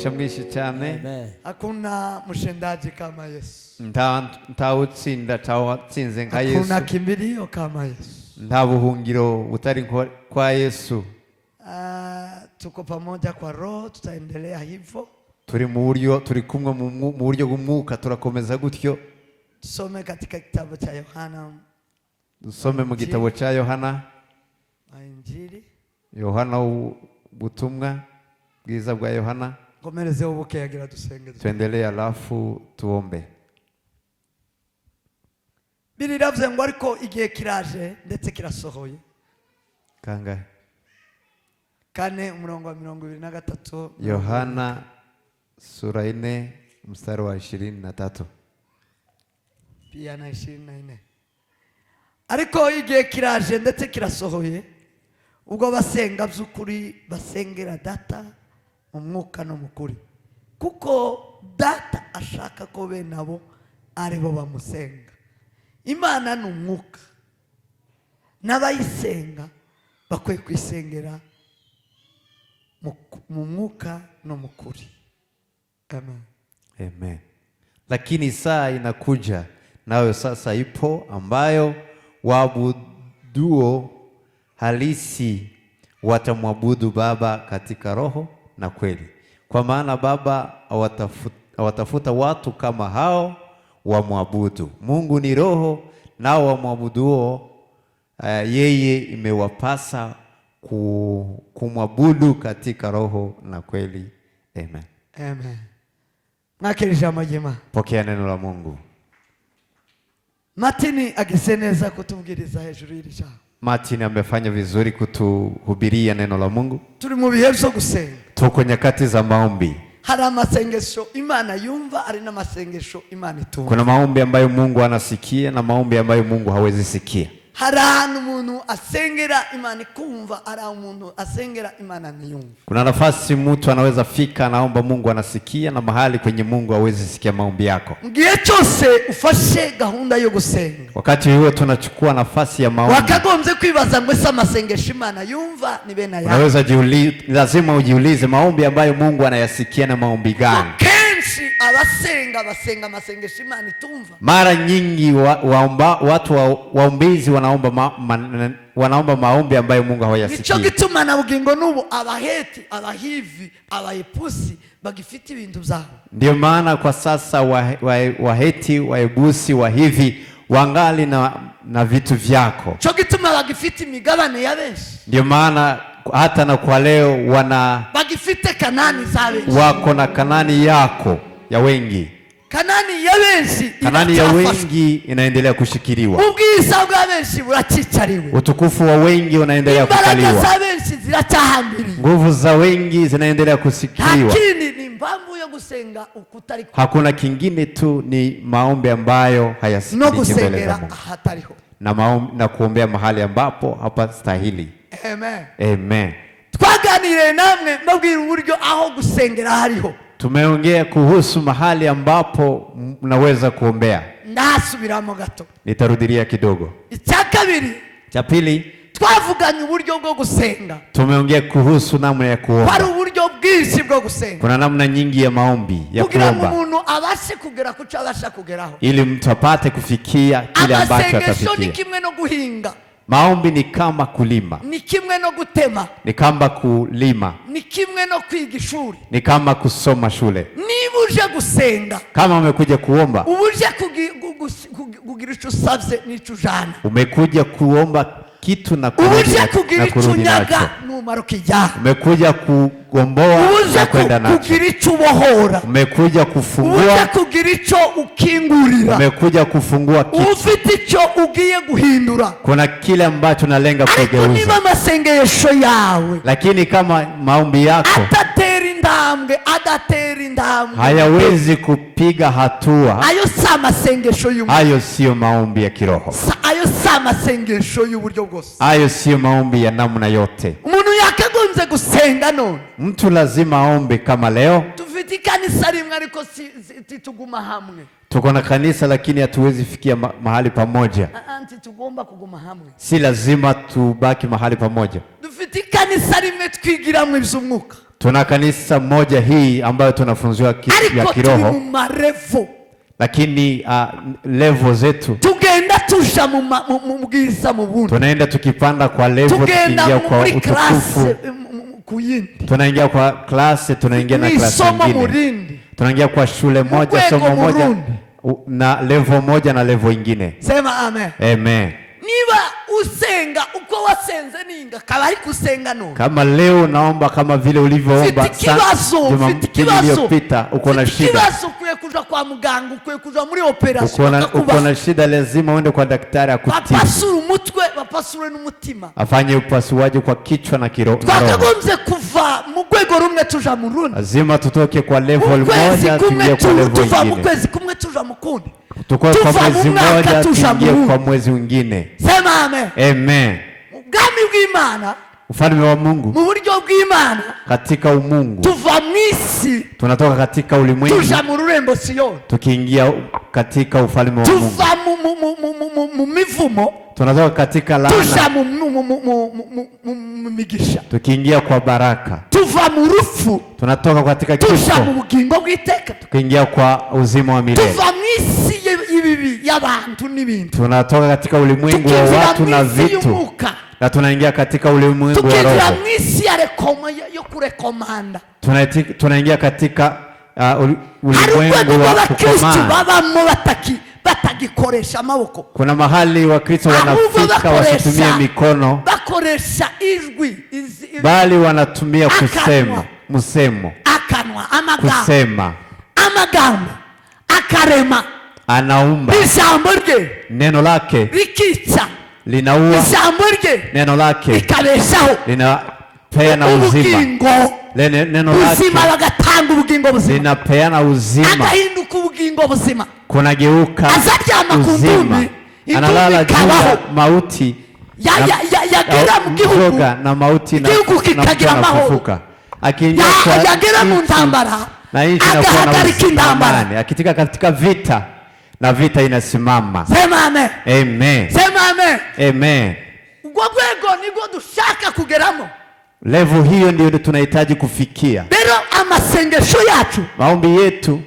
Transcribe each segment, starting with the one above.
Shamwishi cyane. Hakuna mshindaji kama Yesu. Ntawutsinda tawatsinze nka Yesu. Hakuna kimbilio kama Yesu. Nta buhungiro butari kwa Yesu. Tuko pamoja kwa roho, tutaendelea hivyo. Turi mu buryo turi kumwe mu buryo bw'umwuka, turakomeza gutyo. Tusome katika kitabu cha Yohana. Dusome mu gitabo cha Yohana. Injili. Yohana ubutumwa bwiza bwa Yohana. Ngomereze ubuke yagira dusenge. Tuendelee alafu tuombe. Biriravye ngo ariko igihe kiraje ndetse kirasohoye. Kanga. Kane umurongo wa 23. Yohana sura 4 mstari wa 23. Pia na 24. Ariko igihe kiraje ndetse kirasohoye ubwo basenga by'ukuri basengera data Mumwuka no kuri, kuko data ashaka ko benabo aribo bamusenga. Imana ni umwuka, n'abayisenga bakwiye kwisengera mu mwuka no kuri. Amen. Amen. Lakini saa inakuja, nayo sasa ipo, ambayo waabuduo halisi watamwabudu Baba katika roho na kweli. Kwa maana Baba awatafuta watu kama hao wamwabudu. Mungu ni roho, nao wamwabuduo yeye imewapasa kumwabudu katika roho na kweli. Amen. Amen. Nakirija majema. Pokea neno la Mungu. Matini agiseneza kutubwiriza hejuru y'ijambo. Martin amefanya vizuri kutuhubiria neno la Mungu. Turi mu bihe byo gusenga. Tuko nyakati za maombi. Hari amasengesho Imana yumva, ari n'amasengesho Imana itumva. Kuna maombi ambayo Mungu anasikia na maombi ambayo Mungu hawezi sikia. Hari ahantu umuntu asengera Imana ikumva, ari umuntu asengera Imana ntiyumva. Kuna nafasi mtu anaweza fika anaomba Mungu anasikia, na mahali kwenye Mungu hawezi sikia maombi yako. Ngiye cyose ufashe gahunda yo gusenga. Wakati huo tunachukua nafasi ya maombi. Wakagombye kwibaza ngo ese amasengesho Imana yumva ni bena yako. Unaweza lazima ujiulize maombi ambayo Mungu anayasikia na maombi gani? Basenga amasengesho Imana itumva. Mara nyingi watu waombezi wanaomba maombi ambayo Mungu hawayasikia. Nico gituma na bugingo nubu abaheti, abahivi, abayepusi bagifite ibintu byabo. Ndio maana kwa sasa waheti, waebusi, wahivi wangali na vitu vyako. Nico gituma bagifite imigabane ya benshi. Ndio maana hata na kwa leo bagifite Kanani za benshi. Wako na Kanani yako ya wengi. Kanani ya benshi. Kanani ya wengi inaendelea kushikiliwa. Ubwiza bwa benshi buracicariwe. Utukufu wa wengi unaendelea kukaliwa. Imbaraga za benshi ziracahambiriwe. Nguvu za wengi zinaendelea kusikiliwa. Lakini ni mbambu yo gusenga ukutari. Hakuna kingine tu, ni maombi ambayo hayasikiki mbele za Mungu. Hatariho. Na kuombea mahali ambapo hapastahili. Amen. Amen. Twaganire namwe mbabwira uburyo aho gusengera hariho. Tumeongea kuhusu mahali ambapo mnaweza kuombea. Ndasubiramo gato. Nitarudilia kidogo. Icyakabiri. Cha pili, twavuganye uburyo bwo gusenga. Tumeongea kuhusu namna ya kuomba. Hari uburyo bwinshi bwo gusenga. Kuna namna nyingi ya maombi ya kuomba. Kugira umuntu abashe kugera kuco abasha kugeraho. Ili mtu apate kufikia kile ambacho atafikia. Amasengesho ni kimwe no guhinga. Maombi ni kama kulima. Ni kimwe no gutema. Ni kama kulima. Ni kimwe no kwiga ishuri. Ni kama kusoma shule. Niba uje gusenga, kama umekuja kuomba, uje kugira icyo usabye n'icyo ujana. Umekuja kuomba kitu na kurudi nacho. Umekuja kugomboa na kwenda nacho. Kugira icyo ubohora. Umekuja kufungua. Uje kugira icyo ukingurira. Umekuja kufungua kitu. Ufite icyo ugiye guhindura. Kuna kile ambacho nalenga kugeuza. Niba amasengesho yawe, lakini kama maombi yako adatera intambwe hayawezi kupiga hatua, ayo si amasengesho y'umuntu. Ayo sio maombi ya kiroho. Ayo si amasengesho y'uburyo bwose. Ayo sio maombi ya namna yote. Umuntu yakagombye gusenga none. Mtu lazima aombe. Kama leo tufite kanisa rimwe ariko tuguma hamwe. Tuko na kanisa lakini hatuwezi fikia mahali pamoja. Tugomba kuguma hamwe. Si lazima tubaki mahali pamoja. Dufite kanisa rimwe twigiramwe iby'umwuka. Tuna kanisa moja hii ambayo tunafunziwa ya kiroho. Lakini level zetu tugenda tusha mu bwiza mu bundi. Tunaenda tukipanda kwa level, tukiingia kwa utukufu. Tunaingia kwa klasi, tunaingia na klasi nyingine. Tunaingia kwa shule moja, somo moja na level moja na level nyingine. Sema amen. Amen. Niba usenga uko wasenze ninga kaba ari kusenga no. Kama leo naomba kama vile ulivyoomba iliyopita, uko na shida. Kibazo kuye kuja kwa muganga, kuye kuja muri operation. Uko na shida, lazima uende kwa daktari akutibu. Bapasure umutwe, bapasure n'umutima. Afanye upasuaji kwa kichwa na kiroho. Twakagombye kuva mu rwego rumwe tuja mu rundi. Lazima tutoke kwa level moja tuingie kwa level nyingine. Tuva mu kwezi kumwe tuja mu kundi. Tukue kwa mwezi moja tuingie kwa mwezi mwingine. Sema amen. Amen. Ubwami bw'Imana, ufalme wa Mungu, mu buryo bw'Imana, katika umungu. Tuva mwisi, tunatoka katika ulimwengu, tuja mu rurembo Siyoni. Tukiingia katika ufalme wa Mungu. Tuva mu mivumo, tunatoka katika laana, tuja mu migisha. Tukiingia kwa baraka. Tuva mu rufu, tunatoka katika kifo, tuja mu bugingo bw'iteka. Tukiingia kwa uzima wa milele. Tuva mwisi y'ibibi y'abantu n'ibintu. Tunatoka katika ulimwengu wa watu na vitu, na tunaingia katika ulimwengu wa roho. Tunaingia katika ulimwengu wa kukomana. Kuna mahali Wakristo wanafika wasitumie mikono, bali wanatumia kusema, msemo, kusema, amagambo, akarema, anaumba, neno lake linaua, neno lake linapeana uzima, neno lake linapeana uzima, kunageuka uzima, analala juu ya mauti na mauti na kufufuka, akiingia kwa ntambara na nchi na amani, akitika katika vita na vita inasimama. Sema amen. Amen. Sema amen. Amen. Gwego nigo dushaka kugeramo. Level hiyo ndio tunahitaji kufikia. Bero amasengesho yacu, maombi yetu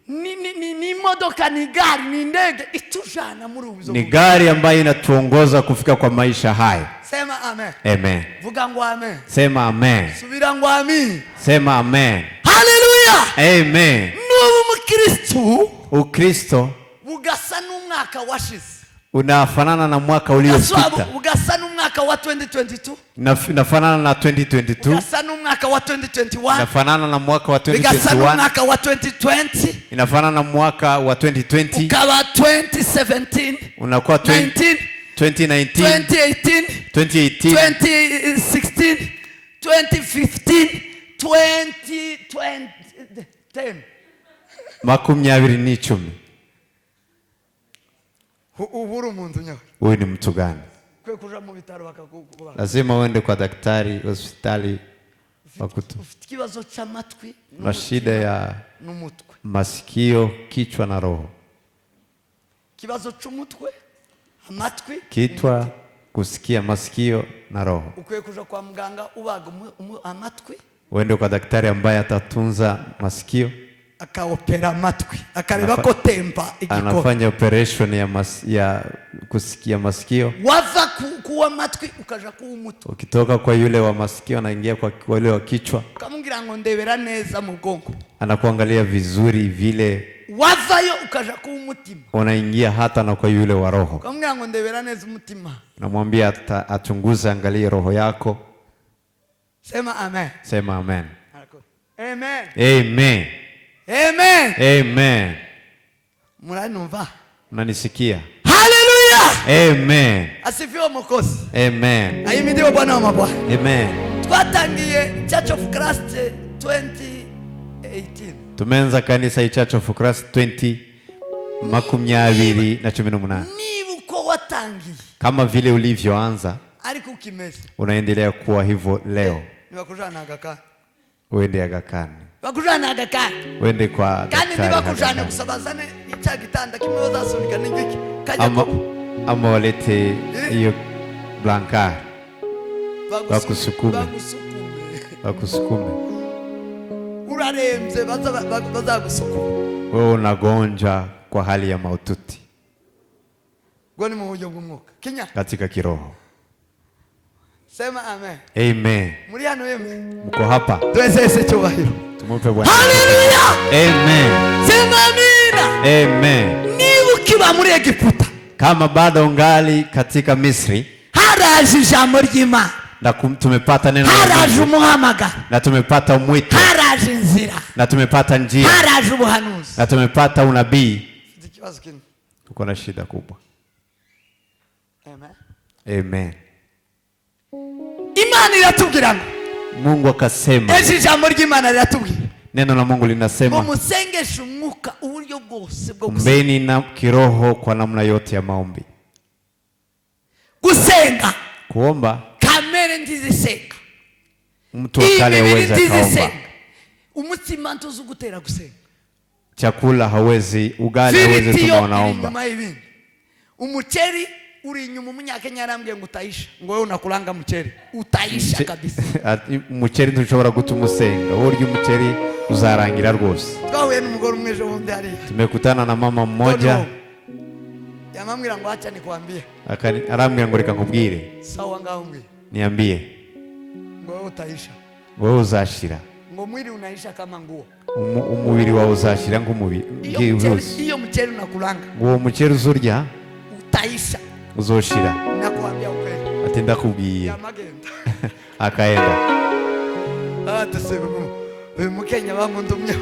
ni modoka, ni gari, ni ndege itujana muri ubuzo. Ni gari ambayo inatuongoza kufika kwa maisha haya. Sema amen. Amen. Vuga ngo amen. Sema amen. Subira ngo amen. Sema amen. Hallelujah. Amen. Nubu mukristo, Ukristo ugasa n'umwaka washize, unafanana na mwaka uliopita. Ugasa n'umwaka wa 2022, inafanana na 2022. Ugasa n'umwaka wa 2021, inafanana na mwaka wa 2021. Ugasa n'umwaka wa 2020, inafanana na mwaka wa 2020. Ukawa 2017, unakuwa 2019, 2018, 2016, 2015, 2010. Makumi abiri n'icumi. Uhuru umuntu nyawe. Wewe ni mtu gani? Kwe kuja mu bitaro bakakuba. Lazima uende kwa daktari, hospitali wakutu. Kibazo cha matwi na shida ya n'umutwe, masikio, kichwa na roho. Kibazo c'umutwe, amatwi, kichwa, kusikia, masikio na roho. Ukwiye kuja kwa mganga ubaga amatwi. Uende kwa daktari ambaye atatunza masikio, akaopera amatwi, akareba ko tempa igikora. Anafanya operation ya kusikia masikio. Wava kuwa matwi ukaja kuwa umutwe. Ukitoka kwa yule wa masikio anaingia kwa yule wa kichwa. Kamungira ngo ndebera neza mu bwonko. Anakuangalia vizuri vile. Wavayo ukaja kuwa umutima. Unaingia hata na kwa yule wa roho. Kamungira ngo ndebera neza umutima. Namwambia achunguze, angalie roho yako. Sema amen. Sema amen. Amen. Amen. Amen. Amen. Mwanumva? Unanisikia? Hallelujah. Amen. Asifiwe Mwokozi. Amen. Ahimidiwe Bwana wa mabwana. Amen. Twatangiye Church of Christ 2018. Tumeanza kanisa Church of Christ 2018. Nibuko watangiye. Kama vile ulivyoanza, ariko ukimeze, unaendelea kuwa hivyo leo. Nibakujana Agakani. Uende Agakani. Bakujana Agakani. Uende kwa daktari. Kandi nibakujana kusabazane icya gitanda kimwe bazasunika n'ingiki. Ama walete hiyo blanka. Bakusukume. urarembye bazagusukura. Wewe unagonja kwa hali ya maututi. Gwani mu buryo bw'umwuka. Kinya. Katika kiroho. Sema amen. Amen. Muri hano yemwe. Mko hapa. Tuwezeshe cyubahiro. Tumupe Bwana. Haleluya. Amen. Sema amina. Amen. Niba ukiba muri Egiputa, kama bado ungali katika Misri, haraje ijambo ry'Imana. Na tumepata neno, haraje umuhamagara, na tumepata mwito, haraje inzira, na tumepata njia, haraje ubuhanuzi, na tumepata unabii. Tuko na shida kubwa. Amen. Amen. Imana iratubwira ngo, Mungu akasema, ezi ijambo ry'Imana riratubwira, neno la Mungu linasema, musengeshe umwuka uburyo bwose bwo ombeni na kiroho kwa namna yote ya maombi. Gusenga, kuomba, kamere ndizisenga, mtu akale hawezi kaomba. Umutima ntuzi gutera gusenga. Chakula hawezi, ugali hawezi tuma wanaomba. Umucheri uri inyuma umunyakenya arambwiye ngo utayisha, ngo wewe unakulanga mucheri utayisha kabisa. Umucheri ntushobora gutuma usenga, wowe urya umucheri uzarangira rwose. Twahuye n'umugore umwe ejo bundi hariya, tumekutana na mama mmoja, yamambwira ngo acha nikwambie, arambwira ngo reka nkubwire. Sawa ngaho mbwira, niambie. Ngo wewe utayisha, wewe uzashira. Ngo mwili unaisha kama nguo, umubiri wawe uzashira nk'umubiri. Iyo mucheri unakulanga, uwo mucheri uzurya utayisha, uzoshira. Nakuambia ukweli. Ati ndakubwiye. Yamagenda. Akaenda. Tuseme uyu mukenya bamundumye.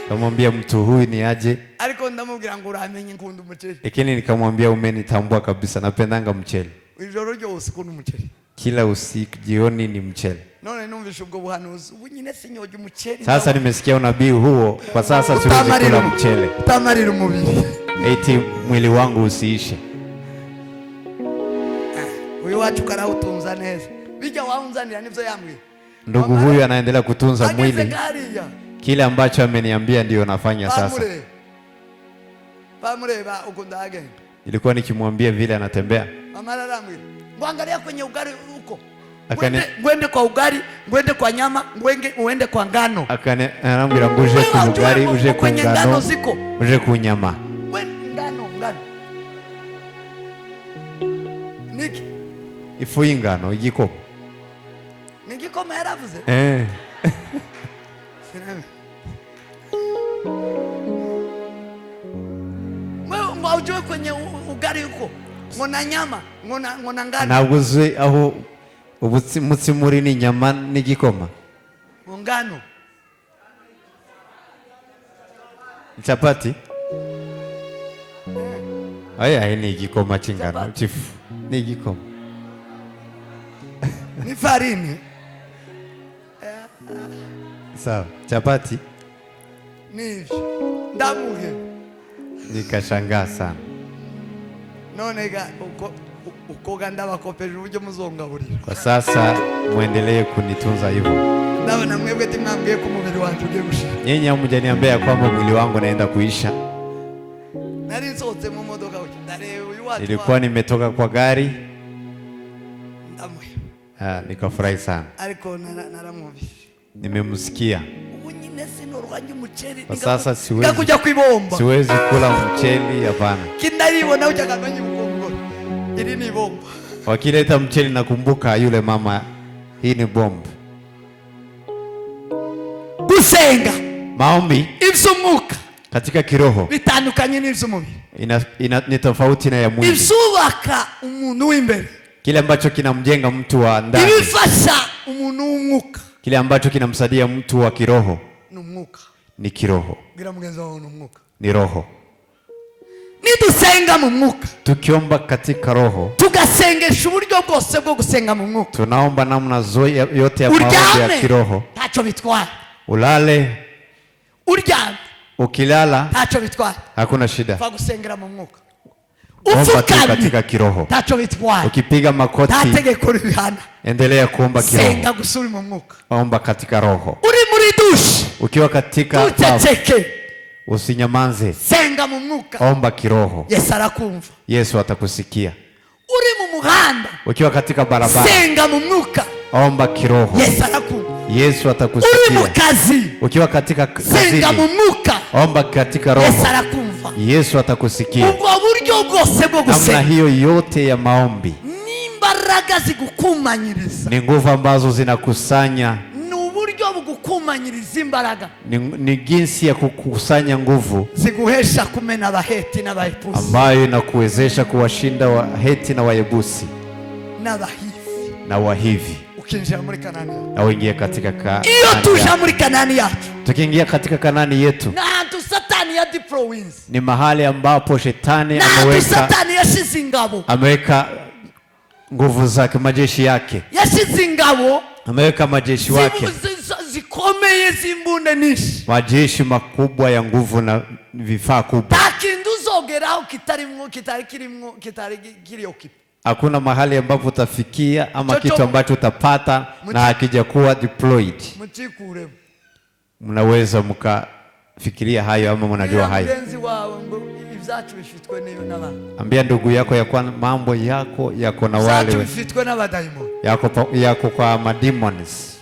Kamwambia mtu huyu ni aje. Ariko ndamubwira ngo uramenye nkunda umuceri. Lakini nikamwambia umenitambua kabisa, napendanga mchele. Ijoro ryose ukunda umuceri. Kila usiku jioni ni mchele. None numvishe ubwo buhanuzi, ubu nyine sinyoje umuceri. Sasa nimesikia unabii huo, kwa sasa siwezi kula mchele. Utamarira umubiri. Eti mwili wangu usiishe. Uyu wacu karawutunza neza. Bija waunzanira nivyo yambwiye. Ndugu huyu anaendelea kutunza mwili. Kile ambacho ameniambia ndio nafanya sasa. Pamureba ukunda agenda. Ilikuwa nikimwambia vile anatembea. Mama aramwira, "Ngwangalia kwenye ugali huko. Ngwende kwa ugali, ngwende kwa nyama, uende kwa ngano." Anambwira ngo uje ku ugali, uje ku ngano, uje ku nyama. Ngano. Niki? Ifu y'ingano, igikoma. Nigikoma yaravuze? Wewe ujue kwenye ugali huko, ngona nyama, ngona ngano. Nabuze aho umutsimuri ni nyama n'igikoma. Ngano. Chapati? Aya ni igikoma chingano, chifu. Ni igikoma. Ni farini. Sawa, chapati? Ni ndamuhe. Nikashangaa sana. None uko ganda bakopeje uburyo muzongaburira. Kwa sasa muendelee kunitunza hivyo. Ndabona mwebwe timwambwiye ko umubiri wanjye ugiye gushira. Nyinyi hamjaniambia kwamba mwili wangu naenda kuisha. Nari nsohotse mu modoka ndare uyu watu. Nilikuwa nimetoka kwa gari. Ndamuhe. Nikafurahi sana. Ariko naramwumvise. Nimemsikia. Kwa sasa siwezi kula mcheli, hapana. Kindaribona ujakamenya ubongo. Ili ni bomba. Wakileta mcheli nakumbuka yule mama, hii ni bomba. Gusenga, maombi, ivy'umwuka katika kiroho bitandukanye n'ivy'umubiri. Ni tofauti na ya mwili. Ivyubaka umuntu w'imbere, kile ambacho kinamjenga mtu wa ndani. Ibifasha umuntu w'umwuka, kile ambacho kinamsaidia mtu wa kiroho ni kiroho. Gira mugenzi wawe n'umwuka, ni roho. Nidusenga mu mwuka, tukiomba katika roho, tugasengesha uburyo bwose bwo gusenga mu mwuka, tunaomba namna yote ya maombi ya kiroho. Tacho bitwara. Ulale, uryame, ukilala, tacho bitwara, hakuna shida. Fa gusengera mu mwuka. Omba katika kiroho. Tacho bitwara. Ukipiga makoti, tategeko ribihana, endelea kuomba kiroho. Senga gusuri mu mwuka. Omba katika roho. Uri muri dushi, ukiwa katika utacheke, usinyamanze. Senga mu mwuka. Omba kiroho. Yesu arakumva. Yesu atakusikia. Uri mu muhanda, ukiwa katika barabara, senga mu mwuka. Omba kiroho. Yesu arakumva. Yesu atakusikia. Ukiwa katika kazini, omba katika roho, Yesu atakusikia. Namna hiyo yote ya maombi ni nguvu ambazo zinakusanya, ni jinsi ya kukusanya nguvu ambayo inakuwezesha kuwashinda Waheti na Wayebusi na Wahivi. Na uingia katika Kanaani yetu. Tukiingia katika Kanaani yetu, ni mahali ambapo shetani ameweka nguvu zake, majeshi yake, ameweka majeshi wake, majeshi makubwa ya nguvu na vifaa kubwa. Hakuna mahali ambapo utafikia ama kitu ambacho utapata na hakija kuwa deployed. Mnaweza mkafikiria hayo ama mnajua hayo. Ambia ndugu yako ya kwa mambo yako na wale yako kwa mademons.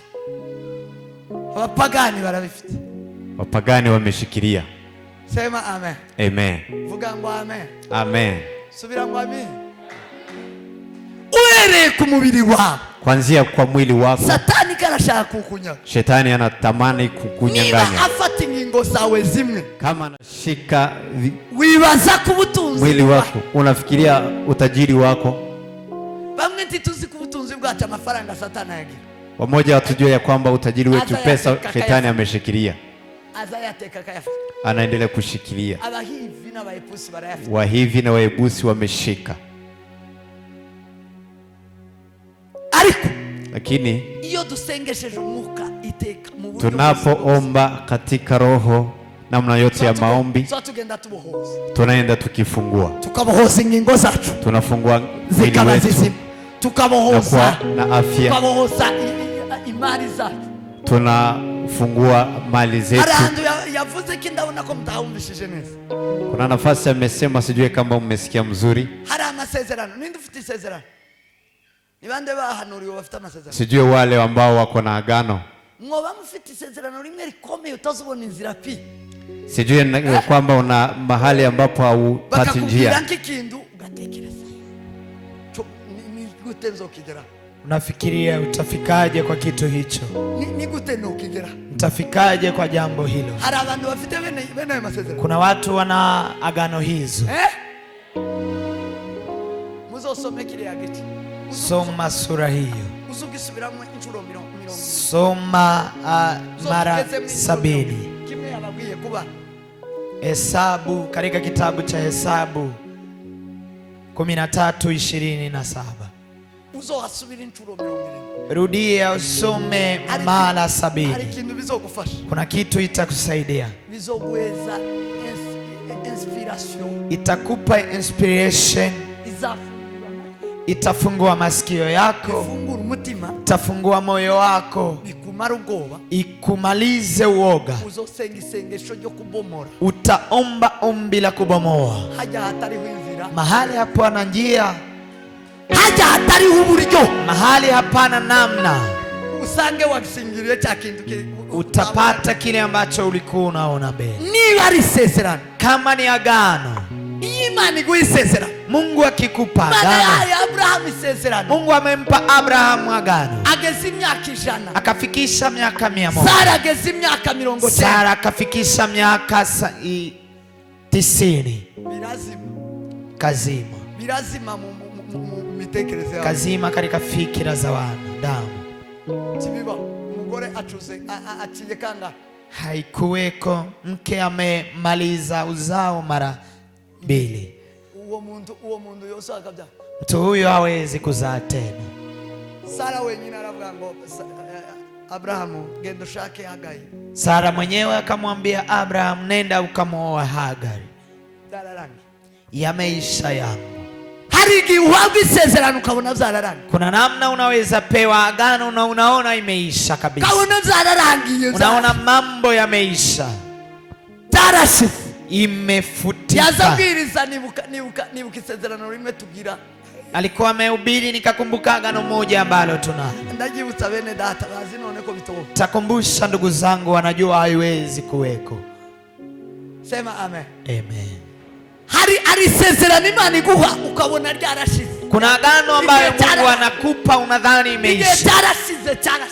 Wapagani wameshikilia. Sema amen. Amen. Vuga ngo amen. Amen. Subira ngo amen. Uere kumubiri wako, kuanzia kwa mwili wako. Satani kanashaka kukunya. Shetani anatamani kukunyang'anya. Niba afata ingingo zawe zimwe, kama anashika wibaza kubutunzi mwili wako, unafikiria utajiri wako. Bamwe ntituzi kubutunzi bwacha amafaranga Satani yagira. Wamoja watujua ya kwamba utajiri wetu pesa Shetani ameshikilia. Anaendelea kushikilia. Wahivi na Wayebusi wameshika. Lakini tunapoomba katika roho, namna yote ya maombi, tunaenda tukifungua, tunafungua mwili wetu, na afya, tunafungua mali zetu. Kuna nafasi amesema, sijui kama umesikia mzuri. Sijui wale ambao wako na agano. Sijui kwamba una mahali ambapo haupati njia. Unafikiria utafikaje kwa kitu hicho? Utafikaje kwa jambo hilo? Kuna watu wana agano hizo. Soma sura hiyo. Soma mara 70. Hesabu, katika kitabu cha Hesabu 13:27. Rudia usome mara 70. Kuna kitu itakusaidia. Itakupa inspiration. Itafungua masikio yako, itafungua moyo wako, ikumalize uoga. Utaomba ombi la kubomoa mahali hapana njia, mahali hapana namna. Utapata kile ambacho ulikuwa unaona mbele. Kama ni agano, Mungu akikupa agano, Mungu amempa Abrahamu agano, akafikisha miaka 100. Sara akafikisha miaka 90. Kazima katika fikira za wanadamu. Haikuweko mke amemaliza uzao mara 2. Mtu huyo hawezi kuzaa tena. Sara mwenyewe akamwambia Abraham, nenda ukamwoa Hagari. Yameisha yangu. Kuna namna unaweza pewa agano na unaona imeisha kabisa. Unaona mambo yameisha, imefutika. alikuwa amehubiri, nikakumbuka agano moja ambalo tunalo. Ndajibutsa bene data bazi none ko bitobo. Takumbusha ndugu zangu, wanajua haiwezi kuweko. Sema amen. Amen. Hari sezerano Imana iguha ukabona ryarashize. Kuna agano ambayo Mungu anakupa unadhani imeisha.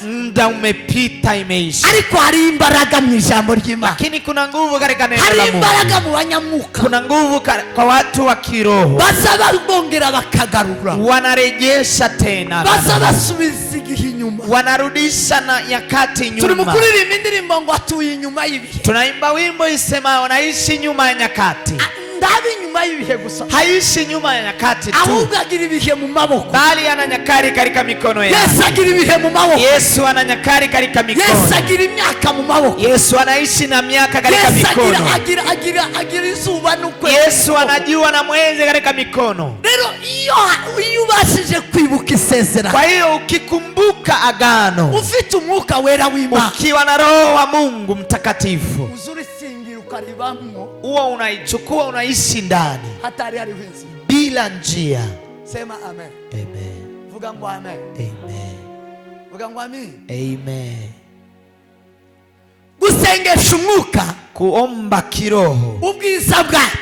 Muda umepita, imeisha. Ariko hari imbaraga mu ijambo ry'Imana. Lakini kuna nguvu katika neno la Mungu. Hari imbaraga mu banyamwuka. Kuna nguvu kwa watu wa kiroho. Basaba bongera bakagarura. Wanarejesha tena. Basaba subiza igihe inyuma. Wanarudisha na nyakati nyuma. Turi mukuririmba indirimbo ngo atuye inyuma y'ibihe. Tunaimba wimbo isema wanaishi nyuma ya nyakati. Ndabi nyuma y'ibihe gusa. Haishi nyuma ya nyakati tu. Ahubwo agira ibihe mu maboko. Bali ana nyakati katika mikono yake. Yesu agira ibihe mu maboko. Yesu ana nyakati katika mikono. Yesu agira imyaka mu maboko. Yesu anaishi na miaka katika mikono. Yesu agira izuba n'ukwezi. Yesu anajua na mwezi katika mikono. Rero iyo ubashije kwibuka isezerano. Kwa hiyo ukikumbuka agano, ufite umwuka wera w'Imana, ukiwa na roho wa Mungu mtakatifu, uzurisingira ukaribamwo, huwa unaichukua unaishi ndani hatari hari wenzi bila njia. Sema amen. Amen. Vuga ngo amen. Amen. Vuga ngo amen. Amen. Gusengesha umwuka, kuomba kiroho, ubwiza bwake,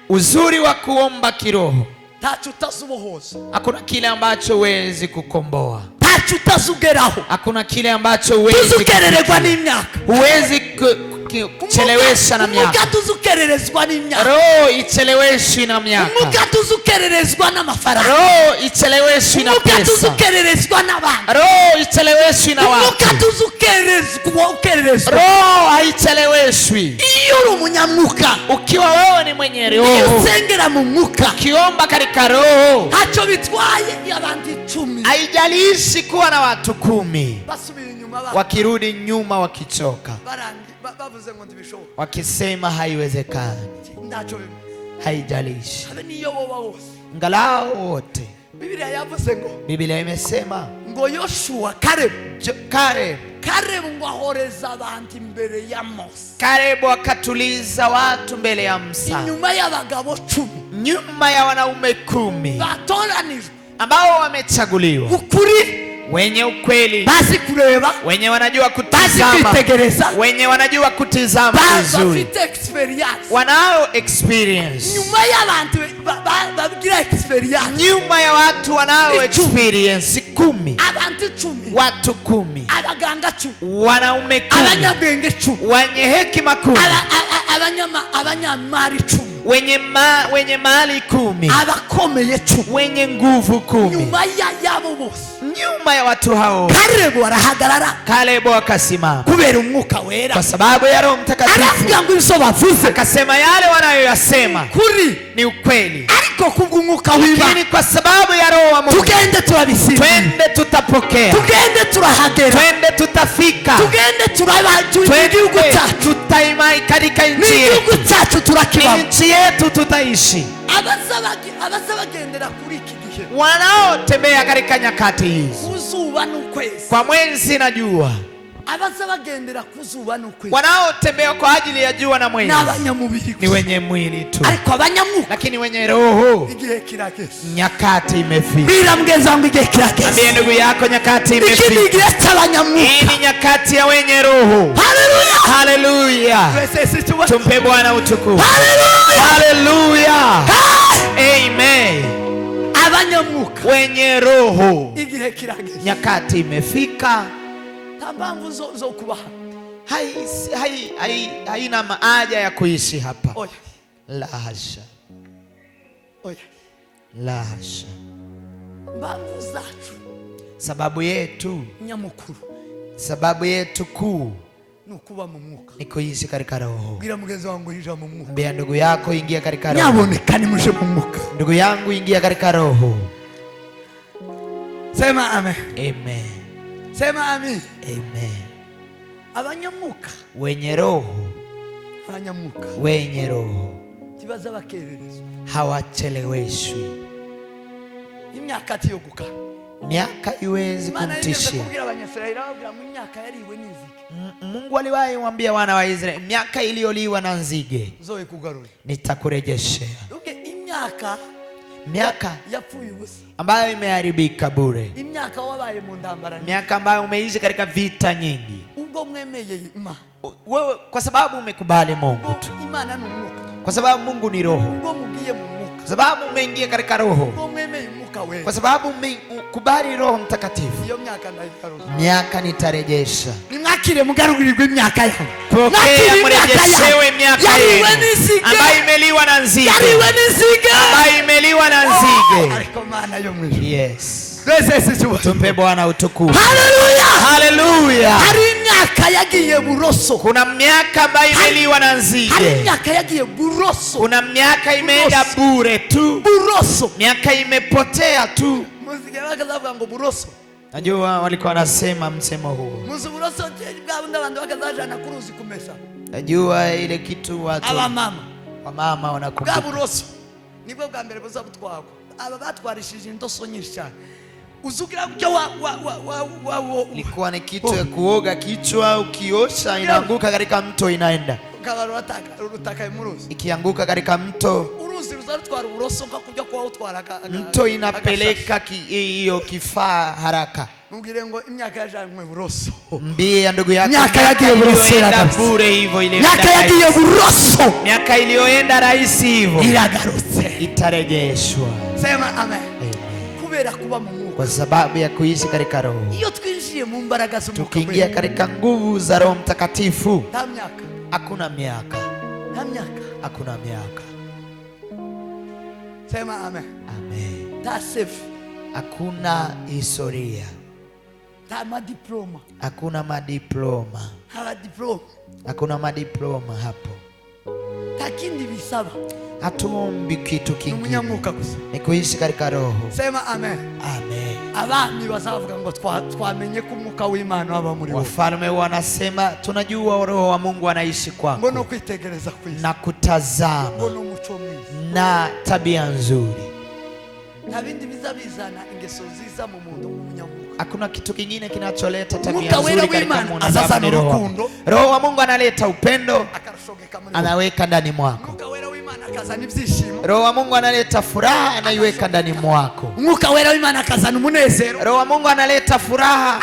uzuri wa kuomba kiroho, tacho utazubohoza. Hakuna kile ambacho huwezi kukomboa. Tacho utazugeraho. Hakuna kile ambacho huwezi kukererezwa n'imyaka. Huwezi kuchelewesha na miaka. Umuga tuzukererezwa n'imyaka. Roho icheleweshwi na miaka. Umuga tuzukererezwa n'amafaranga. Roho icheleweshwi na pesa. Umuga tuzukererezwa n'abantu. Roho icheleweshwi na watu. Umuga tuzukererezwa. Roho haicheleweshwi. Iyo uri umunyamwuka, ukiwa wewe ni mwenye roho, usengera mu mwuka, ukiomba katika roho, hacho bitwaye y'abandi 10. Haijalishi kuwa na watu 10 basubira inyuma, wakirudi nyuma wakichoka, bavuze ngo ndibishoboka, wakisema haiwezekani, ndacho haijalishi, habe niyo woba wose, ngalao wote. Biblia yavuze ngo, Biblia imesema ngo Yoshua Karebu ngo ahoreza abantu imbere ya Mose. Karebu akatuliza watu mbele ya Musa, inyuma y'abagabo 10, nyuma ya wanaume 10 batoranijwe, ambao wamechaguliwa, ukuri, wenye ukweli, basi kureba, wenye wanajua kutazama, wenye wanajua kutizama vizuri, wanao experience. Nyuma y'abantu bagira experience, nyuma ya watu wanao experience 10, abantu 10, watu 10, abaganga 10, wanaume 10, abanyabwenge 10, wenye hekima 10, abanyamari 10, wenye mali 10, abakomeye 10, wenye nguvu 10. Nyuma yabo bose, nyuma ya watu hao, Karebu arahagarara, Karebu akasimama kubera umwuka wera, kwa sababu ya Roho Mtakatifu. Aravuga ngo izo bavuze, akasema yale wanayoyasema kuri ni ukweli, ariko kubw'umwuka w'Imana, lakini kwa sababu ya Roho wa Mungu, tugende turabisiga, twende tutapokea, tugende turahagera, twende tutafika, tugende igihugu cyacu, tutaimai katika nchi yetu, igihugu cyacu turakibamo, nchi yetu tutaishi. Abazabagendera kuri iki gihe, wanaotembea katika nyakati hizi, kuzuba n'ukwezi, kwa mwezi na jua, abazabagendera kuzuba n'ukwezi, wanaotembea kwa ajili ya jua na mwezi, n'abanyamubiri ni wenye mwili tu, ariko abanyamwuka, lakini wenye roho, igihe kirageze, nyakati imefika. Bila mgeza wangu igihe kirageze, ambie ndugu yako nyakati imefika. Iki igihe cy'abanyamwuka, hii ni nyakati ya wenye roho. Haleluya, haleluya, tumpe Bwana utukufu. Haleluya, haleluya, amen. Abanyamwuka, wenye roho, igihe kirageze, nyakati imefika. Tabamvu zo kubaha, haina haja ya kuishi hapa. Oya, la hasha, oya, la hasha. Mbavu zacu, sababu yetu nyamukuru, sababu yetu kuu nukuba mu mwuka, ni kuishi katika roho. Bwira mugenzi wangu ingia mu mwuka, ambia ndugu yako ingia katika roho. Nyabonekane muje mu mwuka, ndugu yangu ingia katika roho. Sema amen. Amen. Sema amen. Amen. Abanyamwuka, wenye roho, abanyamwuka, wenye roho tibaza bakererezwa, hawacheleweshwi. Imyaka yo guka, miaka iwezi kumtishia. Mungu aliwahi kuambia wana wa Israeli, miaka iliyoliwa na nzige nitakurejeshea. miaka ambayo imeharibika bure, miaka ambayo umeishi katika vita nyingi, wewe kwa sababu umekubali Mungu tu, kwa sababu Mungu ni roho, kwa sababu umeingia katika roho, kwa sababu umekubali Roho Mtakatifu, miaka nitarejesha. Pokea mrejeshewe miaka yenu ambayo imeliwa na nzige, ambayo imeliwa na nzige. Yes. Tumpe Bwana utukufu. Haleluya. Kuna miaka ambayo imeliwa na nzige, kuna miaka imeenda bure tu, miaka imepotea tu. Najua walikuwa wanasema msemo huu, najua ile kitu watu wamama wanakumbuka. Ilikuwa ni kitu ya kuoga kichwa, ukiosha inaanguka katika mto, inaenda ikianguka katika mto, mto inapeleka hiyo kifaa haraka. Mbie ndugu yako, miaka iliyoenda bure hivyo, ile miaka iliyoenda rahisi hivyo itarejeshwa. Sema amen. Kwa sababu ya kuishi katika roho, tukiingia katika nguvu za Roho Mtakatifu, hakuna miaka, hakuna miaka. Sema amen. Amen. Hakuna historia, hakuna madiploma, hakuna madiploma hapo. Hatuombi kitu kingine, ni kuishi katika roho. Sema amen. Amen. Abami bazavuga ngo twamenye ko umwuka w'Imana aba muri wowe. Wafalme wanasema tunajua roho wa Mungu anaishi kwako, ngono kwitegereza kwisi na kutazama, ngono muco mwiza na tabia nzuri. Ntabindi bizabizana ingeso nziza mu muntu w'umunyamwuka. Hakuna kitu kingine kinacholeta tabia nzuri katika Mungu. Sasa ni roho. Roho wa Mungu analeta upendo, anaweka ndani mwako. Roho wa Mungu analeta furaha, anaiweka ndani mwako. Mwuka wera w'Imana akazana umunezero. Roho wa Mungu analeta furaha,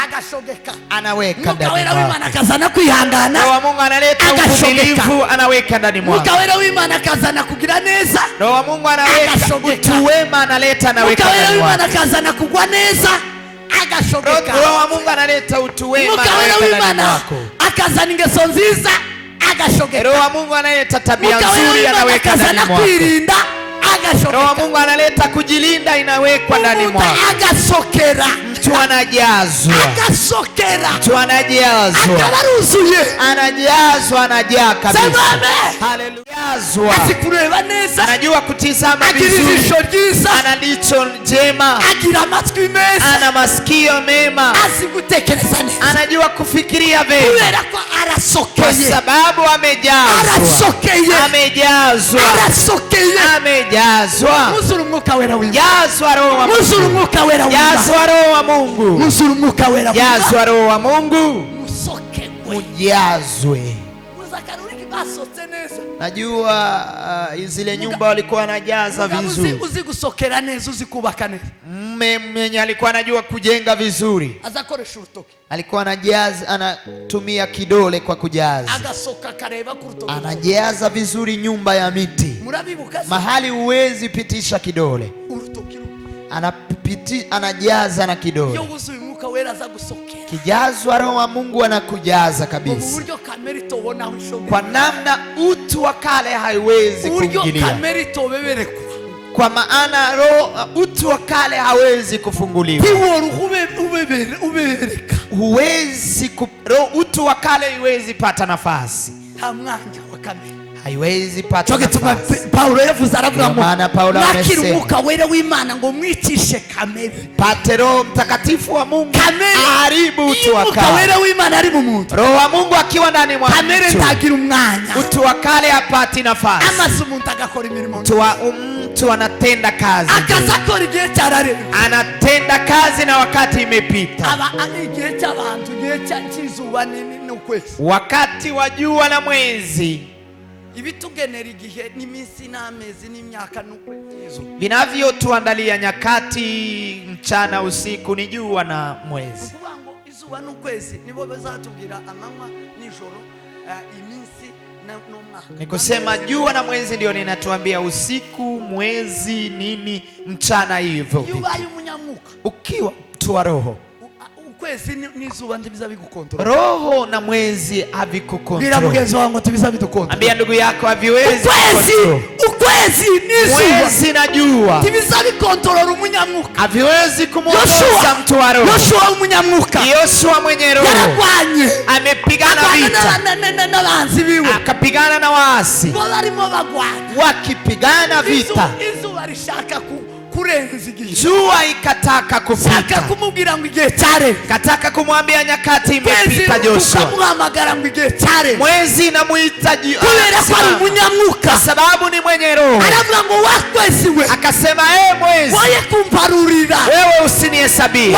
anaweka ndani mwako. Mwuka wera w'Imana akazana kwihangana. Roho wa Mungu analeta uvumilivu, anaweka ndani mwako. Mwuka wera w'Imana akazana kugira neza. Roho wa Mungu anaweka utu wema, analeta, anaweka ndani mwako. Mwuka wera w'Imana akazana kugwa neza, agashogeka. Roho wa Mungu analeta utu wema, anaweka ndani mwako. Akazana ingeso nziza, agashogeka. Roho wa Mungu analeta tabia nzuri, anaweka ndani mwako. Roho wa Mungu analeta kujilinda, inawekwa ndani mwako. Agasokera. Mtu anajazwa. Agasokera. Mtu anajazwa. Anajazwa, anajaa kabisa. Haleluya. Asikureba neza, anajua kutizama vizuri, ana jicho jema, agira amatwi meza, ana masikio mema, asigutekereza neza, anajua kufikiria vema, kwa sababu amejazwa, amejazwa, amejazwa. Muzuru mwuka wera w'Imana, jazwa roho wa Mungu, muzuru mwuka wera w'Imana, jazwa roho wa Mungu, muzuru mwuka wera w'Imana, jazwa roho wa Mungu, musoke, mujazwe. Najua zile nyumba walikuwa wanajaza vizuri. Uzigusokera neza, uzikubaka neza. Mwenye alikuwa anajua kujenga vizuri, azakoresha urutoki, alikuwa anajaza, anatumia kidole kwa kujaza, agasoka kareba ku rutoki, anajaza vizuri nyumba ya miti. Mahali uwezi pitisha kidole, urutoki anajaza na kidole. Kijazwa roho wa Mungu anakujaza kabisa, kwa namna utu wa kale haiwezi kuingilia, kwa maana roho utu wa kale hawezi kufunguliwa. Huwezi utu wa kale haiwezi pata nafasi, haiwezi pata nafasi. Paulo yavuze aravuga ngo nakiri umwuka wera w'Imana ngo mwicishe kamere. Pate Roho Mtakatifu wa Mungu aharibu utu wa kale. Umwuka wera w'Imana ari mu muntu, Roho wa Mungu akiwa ndani mwa kamere ntagira umwanya, utu wa kale hapati nafasi. Amaze umuntu agakora imirimo, mtu anatenda kazi, akazakora igihe cyarare, anatenda kazi na wakati imepita. Igihe cy'abantu, igihe cy'izuba n'ukwezi, wakati wa jua na mwezi ibitugenera igihe n'iminsi n'amezi n'imyaka n'ukwezi, vinavyotuandalia nyakati, mchana usiku, ni jua na mwezi. Kubango izuba n'ukwezi nibo bazatubwira amanywa n'ijoro, iminsi n'umwaka. Ni kusema jua na mwezi ndio ninatuambia usiku, mwezi, nini, mchana hivyo. Yubaye umunyamuka. Ukiwa mtu wa roho, ukwezi n'izuba ndibiza bigukontrola. Roho na mwezi havikukontrola. Bila mugenzi wangu tibiza bitukontrola. Ambia ndugu yako haviwezi kukontrola. Ukwezi n'izuba, mwezi na jua tibiza bikontrola umunyamuka. Haviwezi kumuongoza mtu wa roho. Yoshua umunyamuka. Yoshua mwenye roho yaragwanye, amepigana vita, n'abanzi biwe, akapigana na waasi, barimo bagwanya, wakipigana vita. Izuba rishaka kurenza igihe, jua ikataka kufika, kumubwira ngo igihe cyare, kataka kumwambia nyakati imefika. Joshua ukamuhamagara ngo igihe cyare, mwezi na muhitaji, kubera ko ari umunyamuka, kwa sababu ni mwenye roho. aravuga ngo wakwezi we, akasema mwezi, woye kumparurira, wewe usinihesabie.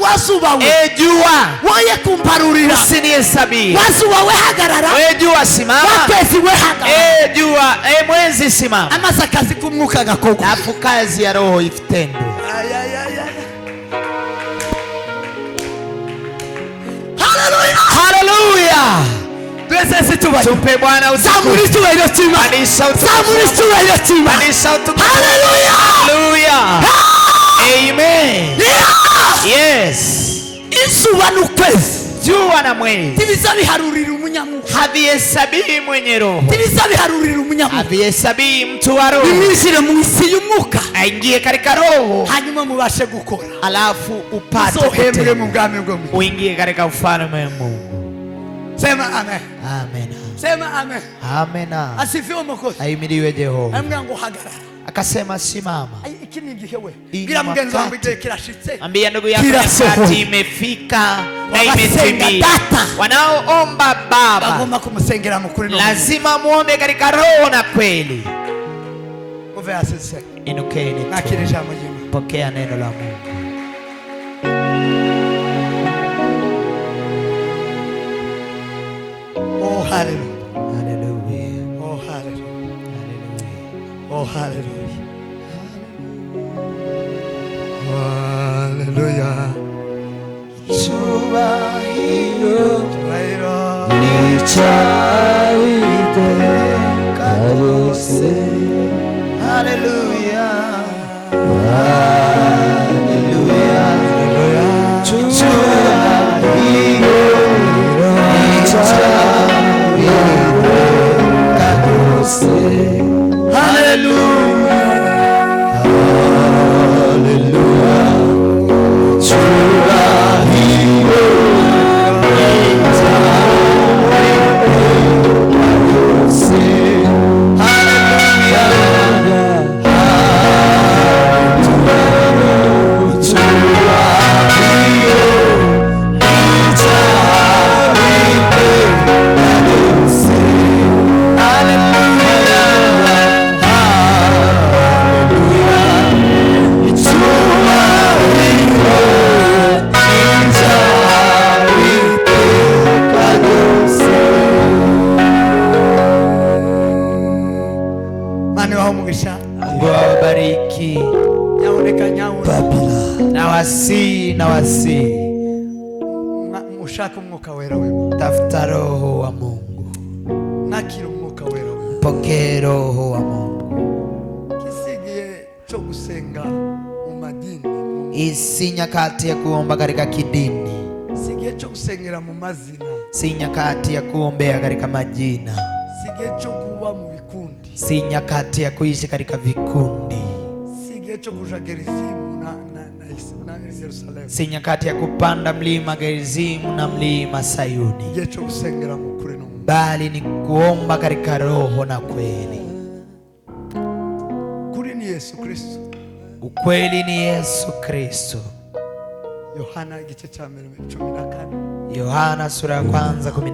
wazuba we, jua, woye kumparurira, usinihesabie. wazuba we hagarara, jua simama, wakwezi we hagarara, jua, mwezi simama. amaze akazi kumwuka gakoko, afu kazi ya roho ifitendo. Haleluya, haleluya. Twese tubaye, tumpe Bwana utukufu. Zamuri tubaye tima, zamuri tubaye tima. Haleluya, haleluya. Amen. Yes. Izuba n'ukwezi, jua na mwezi tibiza biharurira umunyamuka, havihesabii mwenye roho, tibiza biharurira umunyamuka, havihesabii mtu wa roho. Nimishire mu isi y'umwuka, aingie katika roho, hanyuma mubashe gukora, alafu upate uzohembwe mu bwami bwo mu, uingie katika ufalme wa Mungu. Sema amen. Amen. Sema amen. Amen. Asifiwe Mwokozi. Ahimidiwe Jehova. Amwangu hagarara. Akasema simama. Iki ni igihe we. Gira mugenzi wangu igihe kirashitse. Ambia ndugu yako wakati imefika na imetimia. Wanaoomba Baba bagomba kumusengera mu kuri, lazima muombe katika roho na kweli. Muve asese. Inukeni. Nakiri jambo jema. Pokea neno la Mungu. Oh hallelujah. Hallelujah. Oh hallelujah. Hallelujah. Oh hallelujah. Hallelujah. Jua hilo lichaite karose. Hallelujah. Hallelujah. Jua hilo lichaite karose. Hallelujah. Hallelujah. Jua hilo wabariki. Nawasi mushaka umwuka wera we, tafuta roho wa Mungu, nakira umwuka wera we, pokea roho wa Mungu. Kisigiye cyo gusenga mu madini, isi nyakati ya kuomba katika kidini, sigiye cyo gusengera mu mazina, si nyakati ya kuombea katika majina, sigiye cyo kuba mu vikundi, si nyakati ya kuishi katika vikundi, sigiye cyo kuja Gerizimu na Yerusalemu, si nyakati ya kupanda mlima Gerizimu na mlima Sayuni, sigiye cyo gusengera mu kuri no, bali ni kuomba katika roho na kweli. Kuri ni Yesu Kristo, ukweli ni Yesu Kristo. Yohana igice cha 14, Yohana sura ya kwanza 14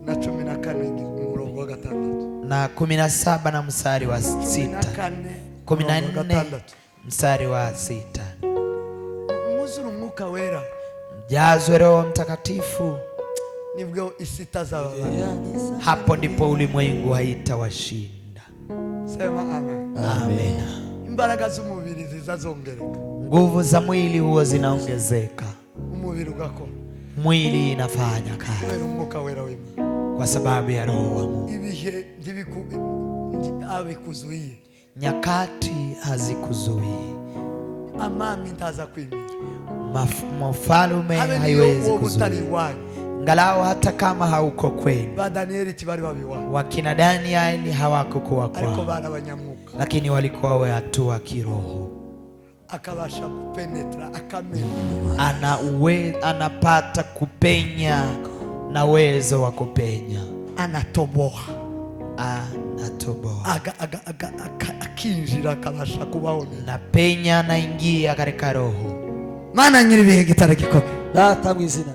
na 14 umurongo wa 6 na 17 na mstari wa 6, 14 mstari wa 6. Muzuru umwuka wera, mjazwe Roho Mtakatifu. nibwo isi itazababara. Hapo ndipo ulimwengu haitawashinda. Sema amen. Amen. Imbaraga z'umubiri zizazongereka. Nguvu za mwili huwa zinaongezeka. Umubiri ugakora. Mwili inafanya kazi. Umwuka wera w'Imana. Kwa sababu ya Roho wa Mungu. Ibihe ndibikuzuie. Nyakati hazikuzuii. Amami ndaza kwimira. Mfalme haiwezi kuzuia. Ngalao hata kama hauko kwenu. Wakina Danieli hawakuwa kwao, lakini walikuwa watu wa kiroho. Akabasha kupenetra, anapata kupenya na uwezo wa kupenya. Anatoboa. Akinjira akabasha kubaona. Na penya anaingia katika roho. Mana nyiribihe gitara gikomeye. Data mwizina